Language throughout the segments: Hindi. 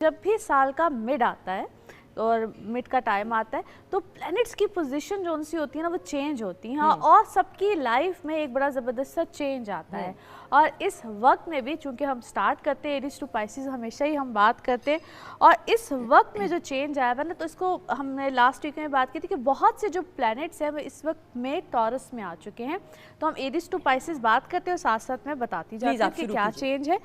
जब भी साल का मिड आता है और मिड का टाइम आता है तो प्लैनेट्स की पोजीशन जो सी होती है ना वो चेंज होती हैं और सबकी लाइफ में एक बड़ा ज़बरदस्त सा चेंज आता है। और इस वक्त में भी चूंकि हम स्टार्ट करते हैं एरीज टू पाइसेस हमेशा ही हम बात करते हैं और इस वक्त में जो चेंज आया हुआ ना तो इसको हमने लास्ट वीक में बात की थी कि बहुत से जो प्लैनेट्स हैं वो इस वक्त में टॉरस में आ चुके हैं। तो हम एरीज टू पाइसेस बात करते हैं और साथ साथ में बताती जाती हूँ कि क्या चेंज है।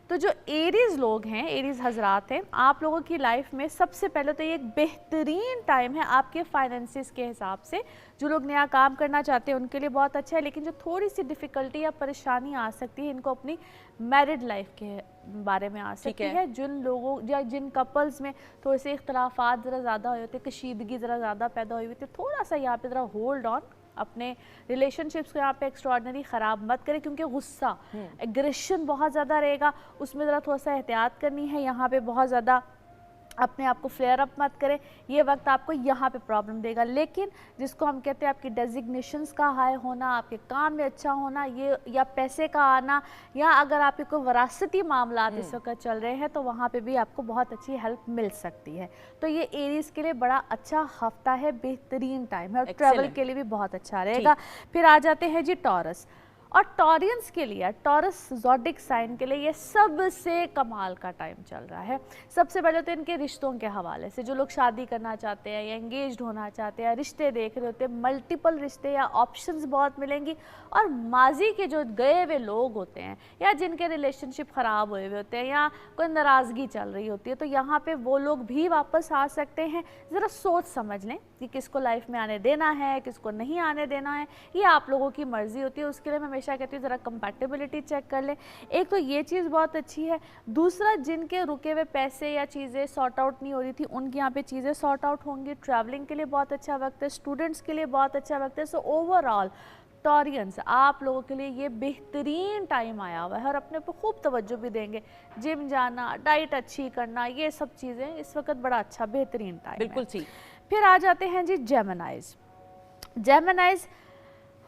तो जो एरीज लोग हैं, एरीज हजरात हैं, आप लोगों की लाइफ में सबसे पहले तो ये एक बेहतरीन टाइम है आपके फाइनेंसिस के हिसाब से। जो लोग नया काम करना चाहते हैं उनके लिए बहुत अच्छा है, लेकिन जो थोड़ी सी डिफ़िकल्टी या परेशानी आ सकती है इनको अपनी मैरिड लाइफ के बारे में आ सकती है। जिन लोगों या जिन कपल्स में थोड़े से इख्तलाफात ज़रा ज़्यादा हुए होते, कशीदगी ज़रा ज़्यादा पैदा हुई होती है, थोड़ा सा यहाँ पे ज़रा होल्ड ऑन, अपने रिलेशनशिप्स को यहाँ पे एक्स्ट्रॉर्डनरी ख़राब मत करें क्योंकि गुस्सा एग्रेशन बहुत ज़्यादा रहेगा, उसमें ज़रा थोड़ा सा एहतियात करनी है। यहाँ पे बहुत ज़्यादा अपने आप को फ्लेयर अप मत करें, ये वक्त आपको यहाँ पे प्रॉब्लम देगा। लेकिन जिसको हम कहते हैं आपकी डेजिग्नेशंस का हाई होना, आपके काम में अच्छा होना, ये या पैसे का आना, या अगर आपके कोई वरासती मामला इस वक्त चल रहे हैं तो वहाँ पे भी आपको बहुत अच्छी हेल्प मिल सकती है। तो ये एरीज के लिए बड़ा अच्छा हफ्ता है, बेहतरीन टाइम है और ट्रैवल के लिए भी बहुत अच्छा रहेगा। फिर आ जाते हैं जी टॉरस, और टॉरियंस के लिए, टॉरस ज़ोडिक साइन के लिए ये सबसे कमाल का टाइम चल रहा है। सबसे पहले तो इनके रिश्तों के हवाले से, जो लोग शादी करना चाहते हैं या एंगेज्ड होना चाहते हैं, रिश्ते देख रहे होते हैं, मल्टीपल रिश्ते या ऑप्शंस बहुत मिलेंगी। और माजी के जो गए हुए लोग होते हैं या जिनके रिलेशनशिप ख़राब हुए हुए होते हैं या कोई नाराज़गी चल रही होती है तो यहाँ पर वो लोग भी वापस आ सकते हैं। ज़रा सोच समझ लें कि किसको लाइफ में आने देना है, किसको नहीं आने देना है, ये आप लोगों की मर्ज़ी होती है। उसके लिए मैं हमेशा कहती हूँ ज़रा कंपैटिबिलिटी चेक कर ले। एक तो ये चीज़ बहुत अच्छी है, दूसरा जिनके रुके हुए पैसे या चीज़ें सॉर्ट आउट नहीं हो रही थी उनकी यहाँ पे चीज़ें सॉर्ट आउट होंगी। ट्रैवलिंग के लिए बहुत अच्छा वक्त है, स्टूडेंट्स के लिए बहुत अच्छा वक्त है। सो ओवरऑल टॉरियंस आप लोगों के लिए ये बेहतरीन टाइम आया हुआ है और अपने पर खूब तवज्जो भी देंगे। जिम जाना, डाइट अच्छी करना, ये सब चीज़ें इस वक्त बड़ा अच्छा बेहतरीन टाइम है। बिल्कुल ठीक। फिर आ जाते हैं जी जेमिनाइज। जेमिनाइज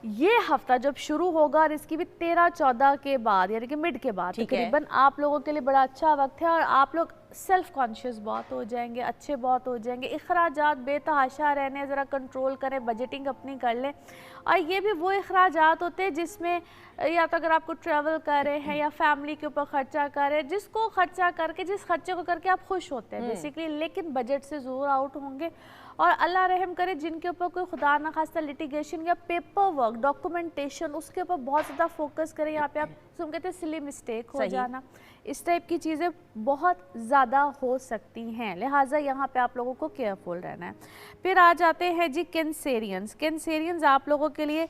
ये हफ्ता जब शुरू होगा और इसकी भी 13-14 के बाद यानी कि मिड के बाद तकरीबन आप लोगों के लिए बड़ा अच्छा वक्त है और आप लोग सेल्फ कॉन्शियस बहुत हो जाएंगे, अच्छे बहुत हो जाएंगे। इखराजात बेतहाशा रहने, ज़रा कंट्रोल करें, बजटिंग अपनी कर लें। और ये भी वो इखराजात होते हैं जिसमें या तो अगर आपको ट्रैवल कर रहे हैं या फैमिली के ऊपर खर्चा कर रहे हैं, जिसको खर्चा करके जिस खर्चे को करके आप खुश होते हैं बेसिकली, लेकिन बजट से ज़रूर आउट होंगे। और अल्लाह रहम करे जिनके ऊपर कोई खुदा ना खास्ता लिटिगेशन या पेपर वर्क, डॉक्यूमेंटेशन, उसके ऊपर बहुत ज़्यादा फोकस करें। यहाँ पे आप सुन कहते हैं सिली मिस्टेक हो जाना, इस टाइप की चीज़ें बहुत ज़्यादा हो सकती हैं, लिहाजा यहाँ पे आप लोगों को केयरफुल रहना है। फिर आ जाते हैं जी कैंसेरियंस। कैंसेरियंस आप लोगों के लिए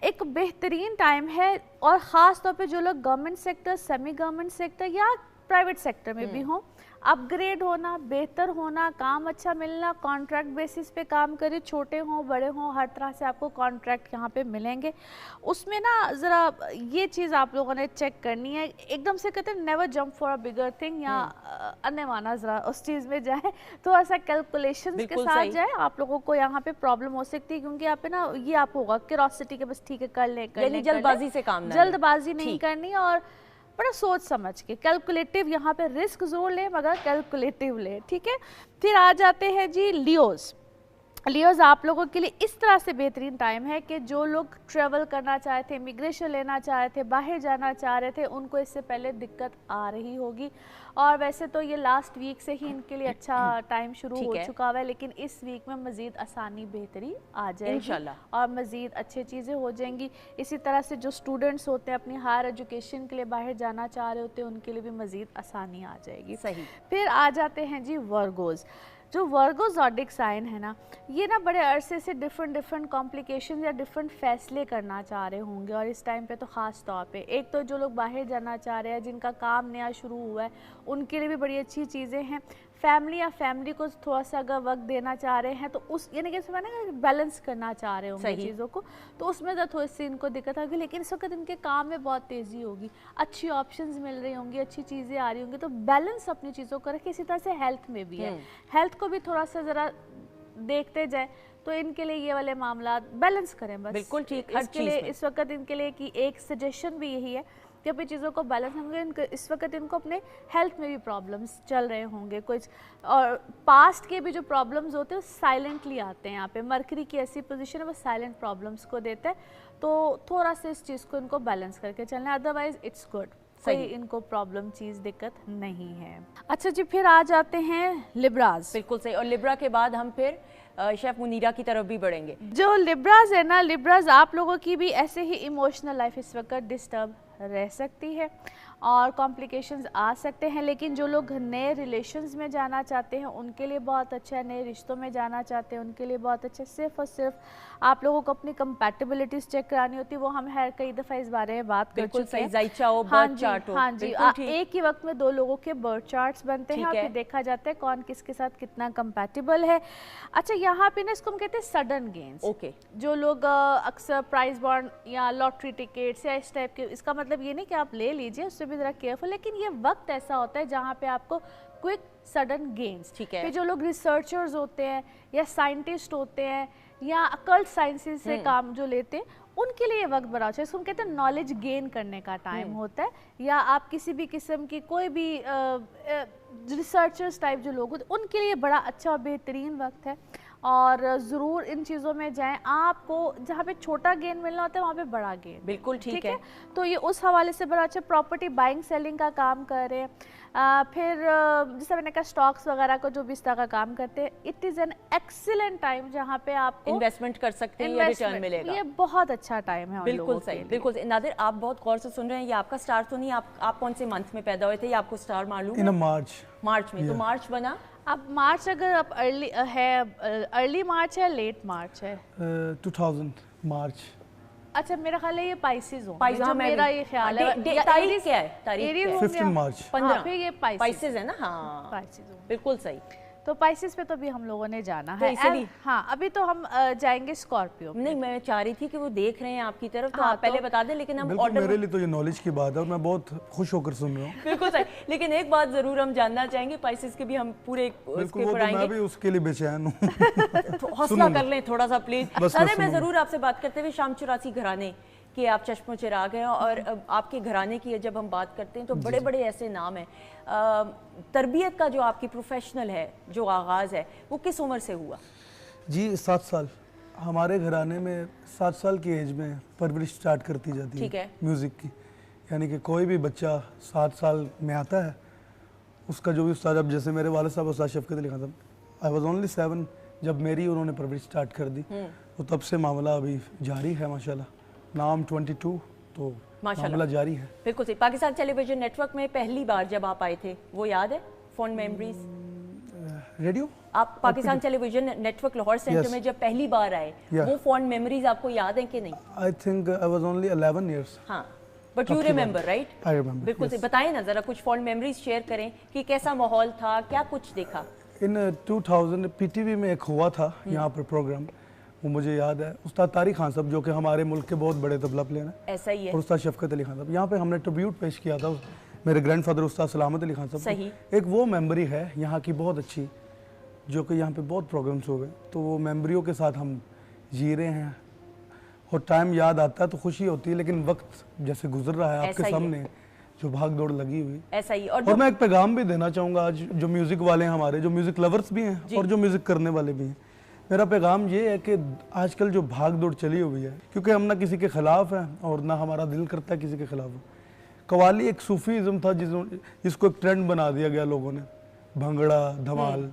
एक बेहतरीन टाइम है और ख़ास तौर पे जो लोग government sector, semi government sector या प्राइवेट सेक्टर में भी हों, अपग्रेड होना, बेहतर होना, काम अच्छा मिलना, कॉन्ट्रैक्ट बेसिस पे काम करें, छोटे हों बड़े हों, हर तरह से आपको कॉन्ट्रैक्ट यहाँ पे मिलेंगे। उसमें ना ज़रा ये चीज़ आप लोगों ने चेक करनी है, एकदम से कहते हैं never jump for a bigger thing, या अनमाना ज़रा उस चीज़ में जाए, थोड़ा सा कैलकुलेशंस के साथ जाए। आप लोगों को यहाँ पे प्रॉब्लम हो सकती है क्योंकि यहाँ पे ना ये आप होगा क्यूरोसिटी के बस ठीक है कर लें, जल्दबाजी से काम ना, जल्दबाजी नहीं करनी और बड़ा सोच समझ के कैलकुलेटिव, यहाँ पे रिस्क जोर ले मगर कैलकुलेटिव ले, ठीक है। फिर आ जाते हैं जी लियोज। लियोज आप लोगों के लिए इस तरह से बेहतरीन टाइम है कि जो लोग ट्रैवल करना चाहे थे, इमिग्रेशन लेना चाहे थे, बाहर जाना चाह रहे थे, उनको इससे पहले दिक्कत आ रही होगी। और वैसे तो ये लास्ट वीक से ही इनके लिए अच्छा टाइम शुरू हो चुका हुआ है, लेकिन इस वीक में मज़ीद आसानी बेहतरी आ जाएगी इंशाल्लाह और मज़ीद अच्छी चीज़ें हो जाएंगी। इसी तरह से जो स्टूडेंट्स होते हैं अपनी हायर एजुकेशन के लिए बाहर जाना चाह रहे होते हैं उनके लिए भी मज़ीद आसानी आ जाएगी। सही। फिर आ जाते हैं जी वर्गोज़। जो वर्गो ज़ोडिक साइन है ना, ये ना बड़े अरसे से डिफरेंट कॉम्प्लिकेशन या डिफरेंट फैसले करना चाह रहे होंगे और इस टाइम पे तो ख़ास तौर पे एक तो जो लोग बाहर जाना चाह रहे हैं, जिनका काम नया शुरू हुआ है, उनके लिए भी बड़ी अच्छी चीज़ें हैं। फैमिली या फैमिली को थोड़ा सा अगर वक्त देना चाह रहे हैं तो उस यानी कि ना बैलेंस करना चाह रहे होंगे चीज़ों को, तो उसमें तो थोड़ी सी इनको दिक्कत होगी। लेकिन इस वक्त इनके काम में बहुत तेज़ी होगी, अच्छी ऑप्शंस मिल रही होंगी, अच्छी चीज़ें आ रही होंगी, तो बैलेंस अपनी चीज़ों को रखें। इसी तरह से हेल्थ में भी है, हेल्थ को भी थोड़ा सा ज़रा देखते जाए तो इनके लिए ये वाले मामला बैलेंस करें बस। बिल्कुल ठीक। इसके लिए इस वक्त इनके लिए कि एक सजेशन भी यही है कि अपनी चीज़ों को बैलेंस होंगे। इस वक्त इनको अपने हेल्थ में भी प्रॉब्लम्स चल रहे होंगे कुछ, और पास्ट के भी जो प्रॉब्लम्स होते हैं वो साइलेंटली आते हैं। यहाँ पे मरकरी की ऐसी पोजीशन है वो साइलेंट प्रॉब्लम्स को देता है, तो थोड़ा सा इस चीज़ को इनको बैलेंस करके चलना है, अदरवाइज इट्स गुड, कोई इनको प्रॉब्लम चीज़ दिक्कत नहीं है। अच्छा जी, फिर आ जाते हैं लिब्राज। बिल्कुल सही, और लिब्रा के बाद हम फिर शेफ मुनीरा की तरफ भी बढ़ेंगे। जो लिब्राज है ना, लिब्राज आप लोगों की भी ऐसे ही इमोशनल लाइफ इस वक्त डिस्टर्ब रह सकती है और कॉम्प्लिकेशंस आ सकते हैं, लेकिन जो लोग नए रिलेशंस में जाना चाहते हैं उनके लिए बहुत अच्छा है, नए रिश्तों में जाना चाहते हैं उनके लिए बहुत अच्छा है। सिर्फ और सिर्फ आप लोगों को अपनी कंपैटिबिलिटीज चेक करानी होती है, वो हम हर कई दफ़ा इस बारे में बात कर चुके हैं। हाँ जी, एक ही वक्त में दो लोगों के बर्थ चार्ट्स बनते हैं और फिर देखा जाता है कौन किसके साथ कितना कंपैटिबल है। अच्छा, यहाँ पे ना इसको हम कहते हैं सडन गेन्स। ओके, जो लोग अक्सर प्राइज बॉन्ड या लॉटरी टिकट्स या इस टाइप के, इसका मतलब ये नहीं कि आप ले लीजिए, उससे भी ज़रा केयरफुल, लेकिन ये वक्त ऐसा होता है जहाँ पे आपको क्विक सडन गेन्स। ठीक है। फिर जो लोग रिसर्चर्स होते हैं या साइंटिस्ट होते हैं या अकल्ट साइंसेस से काम जो लेते हैं, उनके लिए ये वक्त बड़ा अच्छा है। इसको हम कहते हैं नॉलेज गेन करने का टाइम होता है, या आप किसी भी किस्म की कोई भी रिसर्चर्स टाइप जो लोग होते हैं उनके लिए बड़ा अच्छा और बेहतरीन वक्त है, और ज़रूर इन चीज़ों में जाएं। आपको जहाँ पे छोटा गेन मिलना होता है वहाँ पे बड़ा गेन। बिल्कुल ठीक है। तो ये उस हवाले से बड़ा अच्छा प्रॉपर्टी बाइंग सेलिंग का काम कर रहे हैं। फिर जैसे मैंने कहा स्टॉक्स वगैरह को जो भी इस तरह का काम करते हैं, it is an excellent time जहाँ पे आपको इन्वेस्टमेंट कर सकते हैं या रिटर्न मिलेगा। ये बहुत अच्छा टाइम है। बिल्कुल सही, बिल्कुल। नादिर, आप बहुत गौर से सुन रहे हैं, ये आपका स्टार तो नहीं, आप कौन से मंथ में पैदा हुए थे, ये आपको स्टार मालूम है? मार्च में। तो मार्च बना। अब मार्च अगर आप अर्ली मार्च है, लेट मार्च है? 2000 मार्च। अच्छा, मेरा ख्याल है ये पाइसेस हो। मेरा ये ख्याल है। तारीख क्या है? तारीख 15 मार्च। 15। फिर ये पाइसेस है ना? हाँ, पाइसेस। बिल्कुल सही। तो पाइसेस पे तो भी हम लोगों ने जाना है, इसलिए हाँ अभी तो हम जाएंगे स्कॉर्पियो। नहीं, मैं चाह रही थी कि वो देख रहे हैं आपकी तरफ, तो आप पहले बता दें, लेकिन हम ऑर्डर। मेरे लिए तो ये नॉलेज की बात है और मैं बहुत खुश होकर सुन रहा हूँ। बिल्कुल सही, लेकिन एक बात जरूर हम जानना चाहेंगे, पाइसेस के भी हम पूरे उसके ऊपर आएंगे। मैं भी उसके लिए बेचैन हूँ। हौसला कर लें थोड़ा सा प्लीज। अरे मैं जरूर आपसे बात करते हुए शाम 84 घराने कि आप चश्मो चिराग हैं, और आपके घराने की जब हम बात करते हैं तो बड़े बड़े ऐसे नाम हैं। तरबियत का जो आपकी प्रोफेशनल है, जो आगाज़ है, वो किस उम्र से हुआ? जी 7 साल। हमारे घराने में 7 साल की एज में परवरिश स्टार्ट करती जाती है। ठीक है। म्यूज़िक की, यानी कि कोई भी बच्चा 7 साल में आता है, उसका जो भी उस्ताद, अब जैसे मेरे वालिद साहब उस्ताद शफकत अली खान साहब, आई वॉज ओनली 7 जब मेरी उन्होंने परवरिश स्टार्ट कर दी, तो तब से मामला अभी जारी है माशाल्लाह। नाम 22, तो मामला जारी है। बिल्कुल सही। पाकिस्तान टेलीविजन नेटवर्क में पहली बार जब आप आए थे, वो याद है? Phone memories? रेडियो? आप Pakistan television network Lahore centre में जब पहली बार आए, वो फोन मेमोरीज आपको याद है कि नहीं? I think I was only 11 years. हाँ, but you remember, right? I remember. बिल्कुल सही। बताएं ना जरा, कुछ फोन मेमोरीज शेयर करें कि कैसा माहौल था, क्या कुछ देखा? इन 2000 पीटीवी में एक हुआ था यहाँ पर प्रोग्राम, वो मुझे याद है। उस्ताद तारिक खान साहब, जो कि हमारे मुल्क के बहुत बड़े तबला प्लेयर हैं, ऐसा ही है, और उस्ताद शफकत अली खान साहब, यहाँ पे हमने ट्रिब्यूट पेश किया था मेरे ग्रैंडफादर उस्ताद सलामत अली खान साहब। सही। एक वो मेमोरी है यहाँ की बहुत अच्छी, जो कि यहाँ पे बहुत प्रोग्राम्स हो गए, तो वो मेमोरियों के साथ हम जी रहे हैं, और टाइम याद आता है तो खुशी होती है, लेकिन वक्त जैसे गुजर रहा है आपके सामने, जो भाग दौड़ लगी हुई, ऐसा ही। और मैं एक पैगाम भी देना चाहूँगा आज जो म्यूज़िक वाले हैं हमारे, जो म्यूज़िक लवर्स भी हैं और जो म्यूज़िक करने वाले भी हैं। मेरा पैगाम ये है कि आजकल जो भाग दौड़ चली हुई है, क्योंकि हम ना किसी के ख़िलाफ़ हैं और ना हमारा दिल करता है किसी के ख़िलाफ़। कवाली एक सूफीज़म था जिसको एक ट्रेंड बना दिया गया लोगों ने, भंगड़ा धमाल,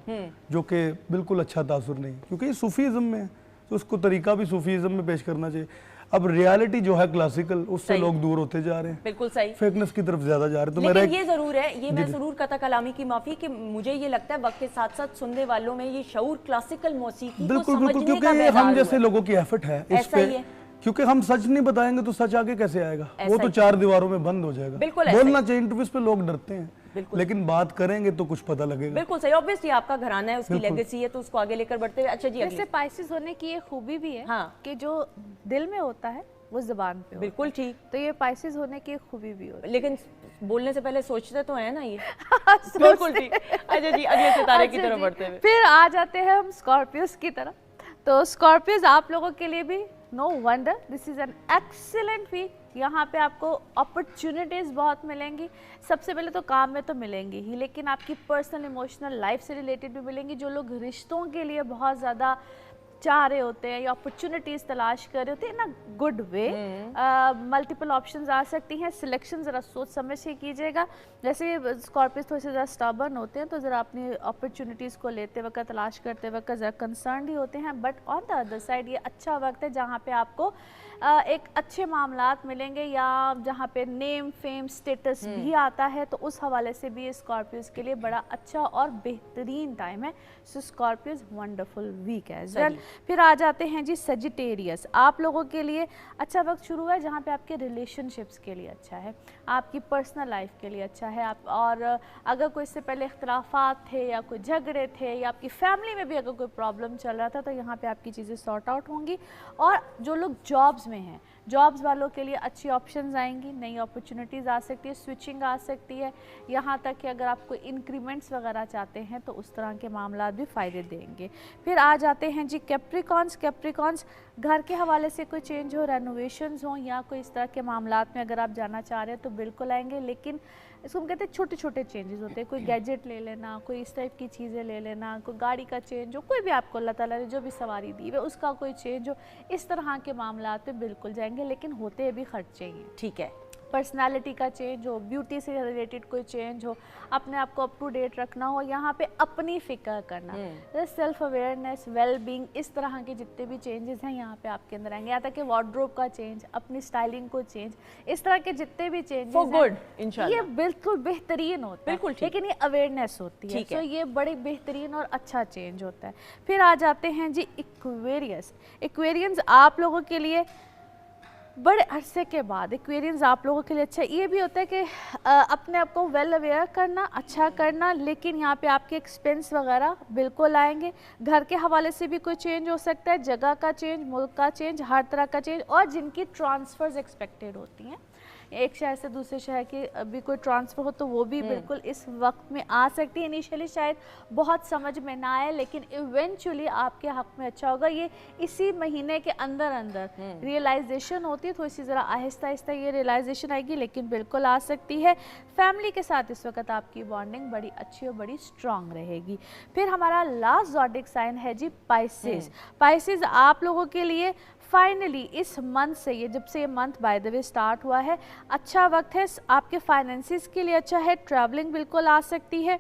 जो कि बिल्कुल अच्छा तासुर नहीं, क्योंकि ये सूफीज़म में है, तो उसको तरीका भी सूफीज़म में पेश करना चाहिए। अब रियलिटी जो है क्लासिकल, उससे लोग दूर होते जा रहे हैं। बिल्कुल सही। फेकनेस की तरफ ज्यादा जा रहे हैं। तो लेकिन ये जरूर है, ये मैं जरूर कता कलामी की माफी, कि मुझे ये लगता है वक्त के साथ साथ सुनने वालों में ये शऊर क्लासिकल मौसीकी को समझने का क्योंकि हम जैसे लोगों की एफर्ट है इस पे, क्योंकि हम सच नहीं बताएंगे तो सच आगे कैसे आएगा? वो तो 4 दीवारों में बंद हो जाएगा। बोलना चाहिए इंटरव्यूज पे, लोग डरते हैं, लेकिन बात करेंगे तो कुछ पता लगेगा। बिल्कुल सही। ऑब्वियसली आपका घराना है, उसकी लेगेसी है, तो उसको आगे लेकर बढ़ते हुए। अच्छा जी, जैसे पाइसेस होने की एक खूबी भी है कि जो दिल में होता है वो ज़बान पे। बिल्कुल ठीक। तो ये पाइसेस होने की एक खूबी भी होती है, लेकिन बोलने से पहले सोचते तो है ना ये। बिल्कुल ठीक। अच्छा जी, अगले सितारे की तरफ बढ़ते हुए फिर आ जाते हैं हम स्कॉर्पियोस की तरफ। तो स्कॉर्पियोस आप लोगों के लिए भी no wonder, this is an excellent week यहाँ पे आपको अपॉर्चुनिटीज़ बहुत मिलेंगी। सबसे पहले तो काम में तो मिलेंगी ही, लेकिन आपकी पर्सनल इमोशनल लाइफ से रिलेटेड भी मिलेंगी। जो लोग रिश्तों के लिए बहुत ज़्यादा चाह रहे होते हैं या अपॉर्चुनिटीज़ तलाश कर रहे होते हैं ना, गुड वे, मल्टीपल ऑप्शंस आ सकती हैं। सिलेक्शन ज़रा सोच समझ के कीजिएगा। जैसे स्कॉर्पियो थोड़े से ज़रा स्टबर्न होते हैं, तो ज़रा अपनी अपॉर्चुनिटीज़ को लेते वक्त, तलाश करते वक्त ज़रा कंसर्न ही होते हैं। But on the other side ये अच्छा वक्त है जहाँ पे आपको एक अच्छे मामलात मिलेंगे, या जहाँ पे नेम फेम स्टेटस भी आता है, तो उस हवाले से भी स्कॉर्पियोज के लिए बड़ा अच्छा और बेहतरीन टाइम है। So Scorpios wonderful week as well. फिर आ जाते हैं जी सजिटेरियस। आप लोगों के लिए अच्छा वक्त शुरू है जहाँ पे आपके रिलेशनशिप्स के लिए अच्छा है, आपकी पर्सनल लाइफ के लिए अच्छा है। आप और अगर कोई इससे पहले इख्तलाफात थे या कोई झगड़े थे या आपकी फैमिली में भी अगर कोई प्रॉब्लम चल रहा था, तो यहाँ पे आपकी चीज़ें सॉर्ट आउट होंगी। और जो लोग जॉब्स में हैं, जॉब्स वालों के लिए अच्छी ऑप्शंस आएंगी, नई अपॉर्चुनिटीज़ आ सकती है, स्विचिंग आ सकती है। यहाँ तक कि अगर आप कोई इंक्रीमेंट्स वगैरह चाहते हैं तो उस तरह के मामला भी फ़ायदे देंगे। फिर आ जाते हैं जी कैप्रिकॉन्स। कैप्रिकॉन्स, घर के हवाले से कोई चेंज हो, रेनोवेशंस हो या कोई इस तरह के मामलात में अगर आप जाना चाह रहे हैं तो बिल्कुल आएंगे। लेकिन इसको हम कहते हैं छोटे छोटे चेंजेस होते हैं। कोई गैजेट ले लेना, कोई इस टाइप की चीज़ें ले लेना, कोई गाड़ी का चेंज हो, कोई भी आपको अल्लाह ताला ने जो भी सवारी दी है उसका कोई चेंज हो, इस तरह के मामलात पे बिल्कुल जाएंगे। लेकिन होते भी खर्चे ही हैं। ठीक है। पर्सनालिटी का चेंज हो, ब्यूटी से रिलेटेड कोई चेंज हो, अपने आप को अप टू डेट रखना हो, यहाँ पे अपनी फिक्र करना, सेल्फ अवेयरनेस, वेल बीइंग, इस तरह के जितने भी चेंजेस हैं यहाँ पे आपके अंदर आएंगे। यहाँ तक कि वार्डरोब का चेंज, अपनी स्टाइलिंग को चेंज, इस तरह के जितने भी चेंजेस फॉर गुड इंशाल्लाह, ये बिल्कुल बेहतरीन होता है। लेकिन ये अवेयरनेस होती है, तो ये बड़े बेहतरीन और अच्छा चेंज होता है। फिर आ जाते हैं जी एक्वेरियस। एक्वेरियंस आप लोगों के लिए बड़े अरसे के बाद, एक्वेरियंस आप लोगों के लिए अच्छा ये भी होता है कि अपने आप को वेल अवेयर करना, अच्छा करना। लेकिन यहाँ पे आपके एक्सपेंस वगैरह बिल्कुल आएंगे। घर के हवाले से भी कोई चेंज हो सकता है, जगह का चेंज, मुल्क का चेंज, हर तरह का चेंज। और जिनकी ट्रांसफ़र्स एक्सपेक्टेड होती हैं, एक शहर से दूसरे शहर की अभी कोई ट्रांसफ़र हो, तो वो भी बिल्कुल इस वक्त में आ सकती है। इनिशियली शायद बहुत समझ में ना आए, लेकिन इवेंचुअली आपके हक में अच्छा होगा। ये इसी महीने के अंदर अंदर रियलाइजेशन होती है, थोड़ी सी ज़रा आहिस्ता आहिस्ता ये रियलाइजेशन आएगी, लेकिन बिल्कुल आ सकती है। फैमिली के साथ इस वक्त आपकी बॉन्डिंग बड़ी अच्छी और बड़ी स्ट्रांग रहेगी। फिर हमारा लास्ट ज़ोडिक साइन है जी पाइसेस। पाइसेस आप लोगों के लिए फाइनली इस मंथ से, ये जब से ये month by the way start हुआ है, अच्छा वक्त है। आपके फाइनेंसिस के लिए अच्छा है, ट्रैवलिंग बिल्कुल आ सकती है।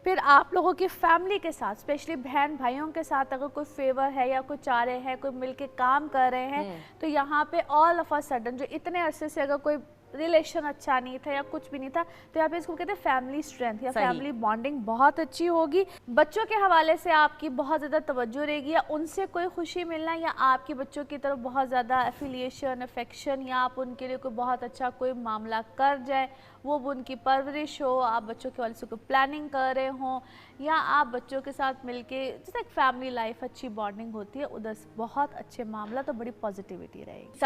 फिर आप लोगों की फैमिली के साथ, स्पेशली बहन भाइयों के साथ अगर कोई फेवर है या कोई चाह रहे हैं, कोई मिलके काम कर रहे हैं, तो यहाँ पे ऑल ऑफ अ सडन जो इतने अरसे से अगर कोई रिलेशन अच्छा नहीं था या कुछ भी नहीं था, तो यहाँ पे इसको कहते हैं फैमिली स्ट्रेंथ या फैमिली बॉन्डिंग बहुत अच्छी होगी। बच्चों के हवाले से आपकी बहुत ज़्यादा तवज्जो रहेगी, या उनसे कोई खुशी मिलना, या आपके बच्चों की तरफ बहुत ज़्यादा एफिलिएशन, अफेक्शन, या आप उनके लिए कोई बहुत अच्छा कोई मामला कर जाए, वो उनकी परवरिश हो, आप बच्चों के वाले से कोई प्लानिंग कर रहे हों, या आप बच्चों के साथ मिलके जैसे एक फैमिली लाइफ अच्छी बॉन्डिंग होती है, उधर बहुत अच्छे मामला, तो बड़ी पॉजिटिविटी रहेगी।